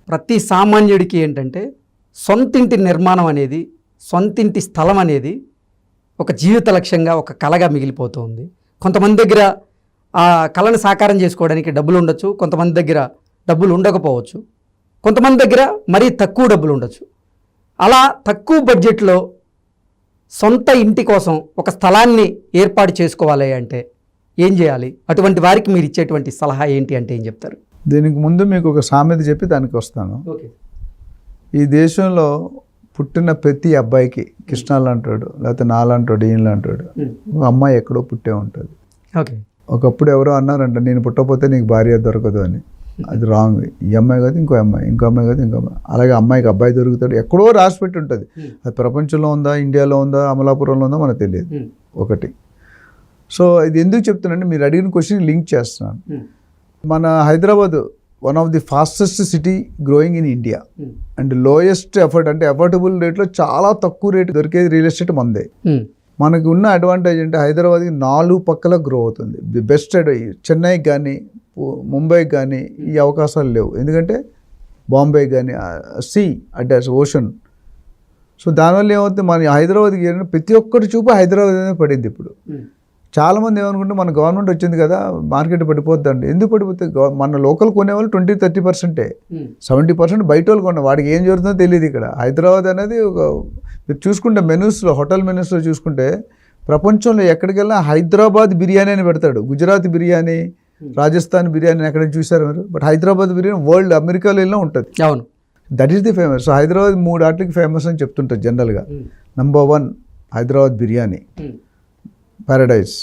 ప్రతి సామాన్యుడికి ఏంటంటే సొంతింటి నిర్మాణం అనేది, సొంతింటి స్థలం అనేది ఒక జీవిత లక్ష్యంగా, ఒక కళగా మిగిలిపోతుంది. కొంతమంది దగ్గర ఆ కళను సాకారం చేసుకోవడానికి డబ్బులు ఉండొచ్చు, కొంతమంది దగ్గర డబ్బులు ఉండకపోవచ్చు, కొంతమంది దగ్గర మరీ తక్కువ డబ్బులు ఉండొచ్చు. అలా తక్కువ బడ్జెట్లో సొంత ఇంటి కోసం ఒక స్థలాన్ని ఏర్పాటు చేసుకోవాలి అంటే ఏం చేయాలి? అటువంటి వారికి మీరు ఇచ్చేటువంటి సలహా ఏంటి అంటే ఏం చెప్తారు? దీనికి ముందు మీకు ఒక సామెత చెప్పి దానికి వస్తాను. ఓకే. ఈ దేశంలో పుట్టిన ప్రతి అబ్బాయికి కృష్ణాలు అంటాడు, లేకపోతే నాలంటాడు, ఈయనలు అంటాడు, అమ్మాయి ఎక్కడో పుట్టే ఉంటుంది. ఓకే. ఒకప్పుడు ఎవరో అన్నారంట, నేను పుట్టకపోతే నీకు భార్య దొరకదు అని. అది రాంగ్. ఈ అమ్మాయి కాదు ఇంకో అమ్మాయి, ఇంకో అమ్మాయి కాదు ఇంకో అమ్మాయి, అలాగే అమ్మాయికి అబ్బాయి దొరుకుతాడు. ఎక్కడో రాసి పెట్టి ఉంటుంది. అది ప్రపంచంలో ఉందా, ఇండియాలో ఉందా, అమలాపురంలో ఉందా మనకు తెలియదు. ఒకటి. సో ఇది ఎందుకు చెప్తున్నానంటే, మీరు అడిగిన క్వశ్చన్ లింక్ చేస్తున్నాను. మన Hyderabad one of the fastest city growing in India and lowest effort, అంటే అఫోర్డబుల్ రేట్లో చాలా తక్కువ రేటు దొరికేది రియల్ ఎస్టేట్ మందే. మనకు ఉన్న అడ్వాంటేజ్ అంటే హైదరాబాద్కి 4 పక్కల గ్రో అవుతుంది. The best. చెన్నైకి కానీ ముంబైకి కానీ ఈ అవకాశాలు లేవు, ఎందుకంటే బాంబేకి కానీ సీ అంటే ఓషన్. సో దానివల్ల ఏమవుతుంది, మన హైదరాబాద్కి ప్రతి ఒక్కటి చూపు హైదరాబాద్ అనేది పడింది. ఇప్పుడు చాలామంది ఏమనుకుంటే మన గవర్నమెంట్ వచ్చింది కదా మార్కెట్ పడిపోద్దండి. ఎందుకు పడిపోతుంది? మన లోకల్ కొనేవాళ్ళు 20-30%, 70% బయట వాళ్ళు కొన్న, వాడికి ఏం జరుగుతుందో తెలియదు. ఇక్కడ హైదరాబాద్ అనేది ఒక, మీరు చూసుకుంటే మెనూస్లో, హోటల్ మెనూస్లో చూసుకుంటే ప్రపంచంలో ఎక్కడికి వెళ్ళినా హైదరాబాద్ బిర్యానీ అని పెడతాడు. గుజరాత్ బిర్యానీ, రాజస్థాన్ బిర్యానీ ఎక్కడ చూసారు మీరు? బట్ హైదరాబాద్ బిర్యానీ వరల్డ్, అమెరికాలో వెళ్ళినా ఉంటుంది. అవును, that is the famous. So Hyderabad 3 ఆటలకి ఫేమస్ అని చెప్తుంటారు జనరల్గా. Number 1 Hyderabad biryani, Paradise.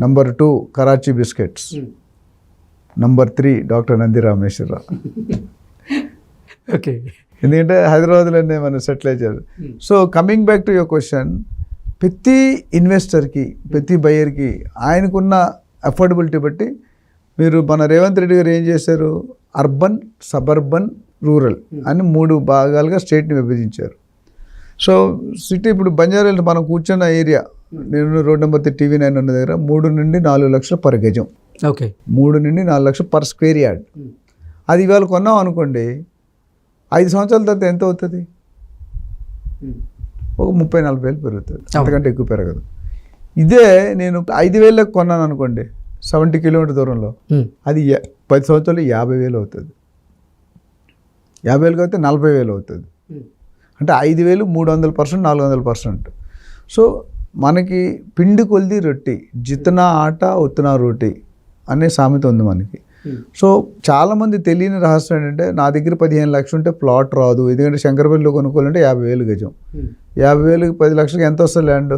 Number 2 Karachi biscuits. Number 3 doctor Nandi Rameshwara Rao. Okay. ఎందుకంటే హైదరాబాద్లోనే మనం సెటిల్ అయ్యారు. So coming back to your question, ప్రతి ఇన్వెస్టర్కి, ప్రతి బయర్కి ఆయనకున్న అఫోర్డబిలిటీ బట్టి మీరు, మన రేవంత్ రెడ్డి గారు ఏం చేశారు, అర్బన్, సబర్బన్, రూరల్ అని 3 భాగాలుగా స్టేట్ని విభజించారు. సో సిటీ ఇప్పుడు బంజారాహిల్స్ మనం కూర్చున్న ఏరియా, నేను రోడ్ నెంబర్ 3 TV9 ఉన్న దగ్గర 3 నుండి 4 లక్షలు పర్ గజం. ఓకే. 3 నుండి 4 లక్షలు పర్ స్క్వేర్ యార్డ్. అది ఇవాళ కొన్నాం అనుకోండి, 5 సంవత్సరాల తర్వాత ఎంత అవుతుంది? ఒక 30-40 వేలు పెరుగుతుంది, అంతకంటే ఎక్కువ పెరగదు. ఇదే నేను 5,000లకు కొన్నాను అనుకోండి 70 కిలోమీటర్ దూరంలో, అది 10 సంవత్సరాలు 50,000 అవుతుంది. 50,000 అయితే 40,000 అవుతుంది. అంటే 5,000 300%, 400%. సో మనకి పిండి కొలిది రొట్టి, జితనా ఆట ఉత్తనా రోటీ అనే సామెత ఉంది మనకి. సో చాలామంది తెలియని రహస్యం ఏంటంటే, నా దగ్గర 15 లక్షలు ఉంటే ప్లాట్ రాదు, ఎందుకంటే శంకరపల్లిలో కొనుక్కోవాలంటే 50,000 గజం. 50,000కి 10 లక్షలకి ఎంత వస్తుంది ల్యాండ్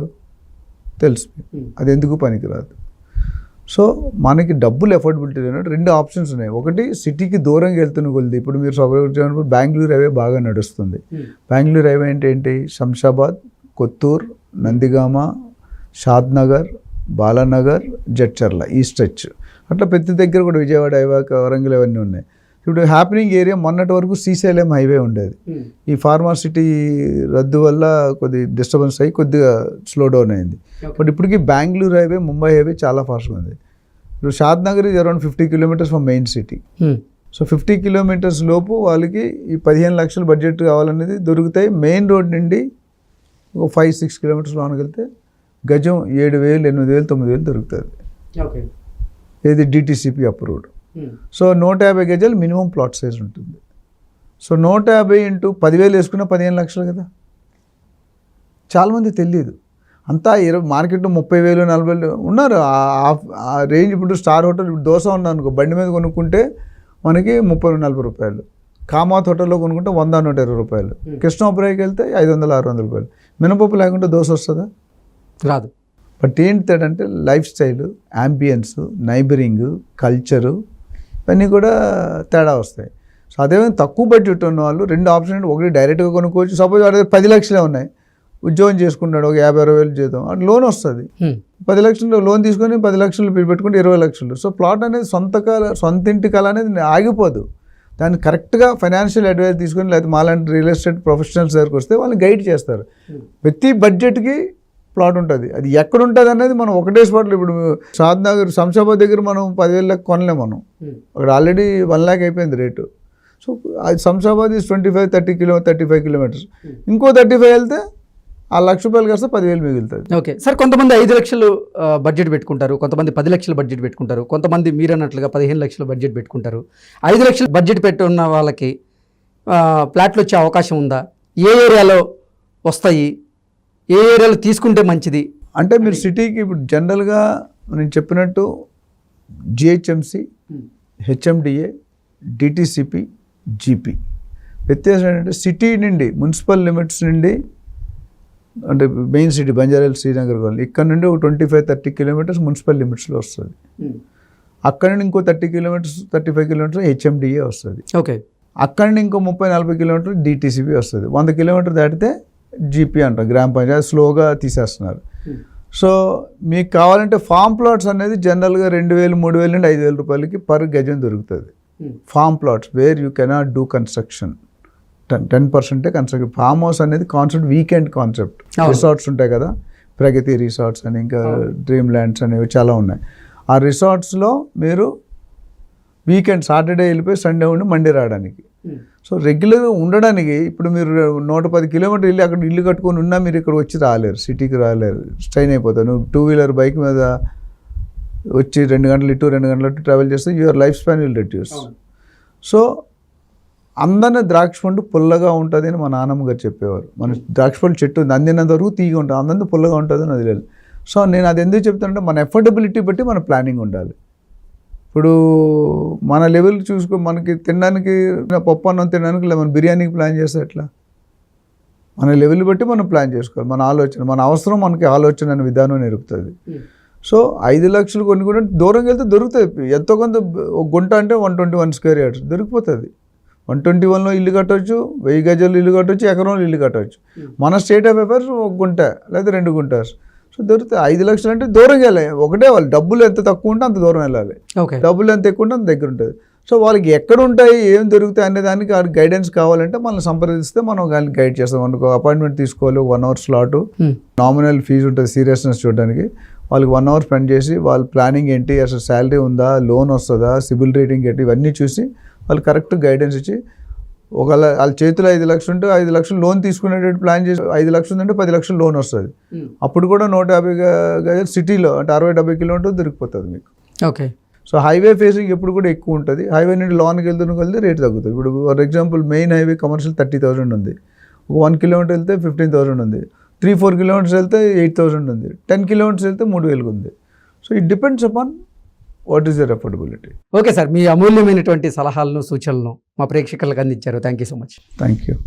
తెలుసు, అది ఎందుకు పనికిరాదు. సో మనకి డబ్బులు ఎఫోర్డబిలిటీ అన్నట్టు 2 ఆప్షన్స్ ఉన్నాయి. ఒకటి సిటీకి దూరంగా వెళ్తున్న కొలిది, ఇప్పుడు మీరు సపోజ్ బెంగళూరు హైవే బాగా నడుస్తుంది. బెంగళూరు హైవే అంటే ఏంటి, శంషాబాద్, కొత్తూరు, నందిగామ, షాద్నగర్, బాలానగర్, జడ్చర్ల, ఈ స్ట్రెచ్. అట్లా ప్రతి దగ్గర కూడా విజయవాడ హైవే, వరంగల్ అవన్నీ ఉన్నాయి. ఇప్పుడు హ్యాపెనింగ్ ఏరియా మొన్నటి వరకు శ్రీశైలం హైవే ఉండేది. ఈ ఫార్మాసిటీ రద్దు వల్ల కొద్ది డిస్టర్బెన్స్ అయ్యి కొద్దిగా స్లో డౌన్ అయింది. బట్ ఇప్పటికీ బెంగళూరు హైవే, ముంబై హైవే చాలా ఫాస్ట్గా ఉంది. ఇప్పుడు Shadnagar is around 50 kilometres from main city. So 50 kilometres లోపు వాళ్ళకి ఈ 15 లక్షల బడ్జెట్ కావాలనేది దొరుకుతాయి. మెయిన్ రోడ్ నుండి ఒక 5-6 కిలోమీటర్స్ లోనికి వెళ్తే గజం 7,000, 8,000, 9,000 దొరుకుతుంది. ఏది డిటిసిపి అప్రూవ్డ్. సో 150 గజాలు మినిమం ప్లాట్ సైజ్ ఉంటుంది. సో 150 ఇంటూ 10,000 వేసుకున్న 15 లక్షలు కదా. చాలామంది తెలియదు. అంతా మార్కెట్లో 30,000, 40,000 ఉన్నారు ఆ రేంజ్. ఇప్పుడు స్టార్ హోటల్ దోశ ఉన్నా అనుకో, బండి మీద కొనుక్కుంటే మనకి 30-40 రూపాయలు. కామాత్ హోటల్లో కొనుక్కుంటే 100-120 రూపాయలు. కృష్ణాపురాయికి వెళ్తే 500-600 రూపాయలు. మినపప్పు లేకుంటే దోశ వస్తుందా? రాదు. బట్ ఏంటంటే life style, ambience, neighbouring, culture ఇవన్నీ కూడా తేడా వస్తాయి. సో అదేవిధంగా తక్కువ బడ్జెట్ ఉన్న వాళ్ళు 2 ఆప్షన్. ఒకటి డైరెక్ట్గా కొనుక్కోవచ్చు. సపోజ్ వాడి 10 లక్షలే ఉన్నాయి, ఉద్యోగం చేసుకుంటాడు, ఒక 50-60 వేలు జీతం, అటు లోన్ వస్తుంది. 10 లక్షలు లోన్ తీసుకొని 10 లక్షలు పెట్టుకుంటే 20 లక్షలు. సో ప్లాట్ అనేది సొంతింటి కళ అనేది ఆగిపోదు. దాన్ని కరెక్ట్గా ఫైనాన్షియల్ అడ్వైస్ తీసుకొని, లేకపోతే మాలాంటి రియల్ ఎస్టేట్ ప్రొఫెషనల్స్ దగ్గరికి వస్తే వాళ్ళని గైడ్ చేస్తారు. ప్రతి బడ్జెట్కి ప్లాట్ ఉంటుంది. అది ఎక్కడ ఉంటుంది అనేది మనం ఒకటే స్పాట్లో, ఇప్పుడు షాద్నగర్, శంషాబాద్ దగ్గర మనం 10,000 కొనలేము. మనం అక్కడ ఆల్రెడీ 1 lakh అయిపోయింది రేటు. సో సో అది శంషాబాద్ ఈజ్ 35 కిలోమీటర్స్. ఇంకో 35 వెళ్తే ఆ ₹1,00,000 కాస్త 10,000 మిగులుతుంది. ఓకే సార్, కొంతమంది 5 లక్షలు బడ్జెట్ పెట్టుకుంటారు, కొంతమంది 10 లక్షలు బడ్జెట్ పెట్టుకుంటారు, కొంతమంది మీరు అన్నట్లుగా 15 లక్షలు బడ్జెట్ పెట్టుకుంటారు. 5 లక్షలు బడ్జెట్ పెట్టున్న వాళ్ళకి ఫ్లాట్లు వచ్చే అవకాశం ఉందా? ఏ ఏరియాలో వస్తాయి, ఏ ఏరియాలో తీసుకుంటే మంచిది? అంటే మీరు సిటీకి ఇప్పుడు జనరల్గా నేను చెప్పినట్టు జిహెచ్ఎంసి, హెచ్ఎండిఏ, డిటిసిపి, జీపీ వ్యత్యాసం ఏంటంటే సిటీ నుండి మున్సిపల్ లిమిట్స్ నుండి అంటే main city Banjara Hills, Srinagar colony ఇక్కడ నుండి ఒక 25-30 కిలోమీటర్స్ మున్సిపల్ లిమిట్స్లో వస్తుంది. అక్కడ నుండి ఇంకో 35 కిలోమీటర్స్ హెచ్ఎండిఏ వస్తుంది. ఓకే, అక్కడ నుండి ఇంకో 30-40 కిలోమీటర్లు డిటిసిపి వస్తుంది. 100 కిలోమీటర్ దాటితే జీపీ అంటారు, గ్రామ పంచాయతీ. స్లోగా తీసేస్తున్నారు. సో మీకు కావాలంటే ఫామ్ ప్లాట్స్ అనేది జనరల్గా 2,000-3,000 నుండి 5,000 రూపాయలకి పర్ గజం దొరుకుతుంది. Form plots where you cannot do construction, 10% construction. Farm house అనేది కాన్సెప్ట్ వీకెండ్ కాన్సెప్ట్. రిసార్ట్స్ ఉంటాయి కదా, ప్రగతి రిసార్ట్స్ అని, ఇంకా డ్రీమ్ ల్యాండ్స్ అనేవి చాలా ఉన్నాయి. ఆ రిసార్ట్స్లో మీరు వీకెండ్ సాటర్డే వెళ్ళిపోయి సండే ఉండి మండే రావడానికి. సో రెగ్యులర్గా ఉండడానికి ఇప్పుడు మీరు 110 కిలోమీటర్లు వెళ్ళి అక్కడ ఇల్లు కట్టుకొని ఉన్నా మీరు ఇక్కడ వచ్చి రాలేరు, సిటీకి రాలేరు, స్ట్రైన్ అయిపోతారు. నువ్వు 2-వీలర్ బైక్ మీద వచ్చి 2 గంటలు ఇటు 2 గంటలు అటు ట్రావెల్ చేస్తే your life span will reduce. So అందరినీ ద్రాక్ష పండు పుల్లగా ఉంటుంది అని మా నాన్నమ్మ గారు చెప్పేవారు. మన ద్రాక్ష పండు చెట్టు అందినంత వరకు తీగ ఉంటుంది, అందరినీ పుల్లగా ఉంటుంది అని వదిలేదు. సో నేను అది ఎందుకు చెప్తానంటే మన ఎఫర్డబిలిటీ బట్టి మన ప్లానింగ్ ఉండాలి. ఇప్పుడు మన లెవెల్ చూసుకో, మనకి తినడానికి పప్పు అన్నం తినడానికి లేదా మన బిర్యానీకి ప్లాన్ చేస్తే ఎట్లా? మన లెవెల్ బట్టి మనం ప్లాన్ చేసుకోవాలి. మన ఆలోచన, మన అవసరం మనకి ఆలోచన అనే విధానం నేర్పుతుంది. సో 5 లక్షలు కొన్ని కూడా దూరంగా వెళ్తే దొరుకుతుంది. ఎంతో కొంత ఒక గుంట అంటే 121 స్క్వేర్ యార్డ్స్ దొరికిపోతుంది. 121లో ఇల్లు కట్టవచ్చు, 1000 గజాలు ఇల్లు కట్టవచ్చు, ఎకరంలో ఇల్లు కట్టవచ్చు. మన స్టేట్ ఆఫ్ అఫైర్స్ 1 గుంట లేదా 2 గుంటాస్. సో దొరుకుతాయి. 5 లక్షలు అంటే దూరంగా వెళ్ళాలి. ఒకటే వాళ్ళు డబ్బులు ఎంత తక్కువ ఉంటే అంత దూరం వెళ్ళాలి, డబ్బులు ఎంత ఎక్కువ ఉంటే అంత దగ్గర ఉంటుంది. సో వాళ్ళకి ఎక్కడ ఉంటాయి, ఏం దొరుకుతాయి అనే దానికి గైడెన్స్ కావాలంటే మనల్ని సంప్రదిస్తే మనం వాళ్ళని గైడ్ చేస్తాం. మనకు అపాయింట్మెంట్ తీసుకోవాలి, 1 అవర్ స్లాట్, నామినల్ ఫీజు ఉంటుంది సీరియస్నెస్ చూడడానికి. వాళ్ళకి 1 అవర్ స్పెండ్ చేసి వాళ్ళ ప్లానింగ్ ఏంటి, అసలు శాలరీ ఉందా, లోన్ వస్తుందా, సిబిల్ రేటింగ్ ఏంటి, ఇవన్నీ చూసి వాళ్ళు కరెక్ట్ గైడెన్స్ ఇచ్చి, ఒకవేళ వాళ్ళ చేతిలో 5 లక్షలు ఉంటే 5 లక్షలు లోన్ తీసుకునేటట్టు ప్లాన్ చేసి, 5 లక్షలు ఉందంటే 10 లక్షలు లోన్ వస్తుంది. అప్పుడు కూడా 150 గజాలు సిటీలో అంటే 60-70 కిలోమీటర్లు దొరికిపోతుంది మీకు. ఓకే. సో హైవే ఫేసింగ్ ఎప్పుడు కూడా ఎక్కువ ఉంటుంది. హైవే నుండి లోన్కి వెళ్తే రేట్ తగ్గుతుంది. ఇప్పుడు for example main highway commercial 30,000 ఉంది, ఒక 1 కిలోమీటర్ వెళ్తే 15,000 ఉంది, 3-4 కిలోమీటర్స్ వెళ్తే 8,000 ఉంది, 10 కిలోమీటర్స్ వెళ్తే 3,000 ఉంది. So it depends upon what is your affordability. Okay sir, మీ అమూల్యమైనటువంటి సలహాలను, సూచనలను మా ప్రేక్షకులకు అందించారు. Thank you so much. Thank you.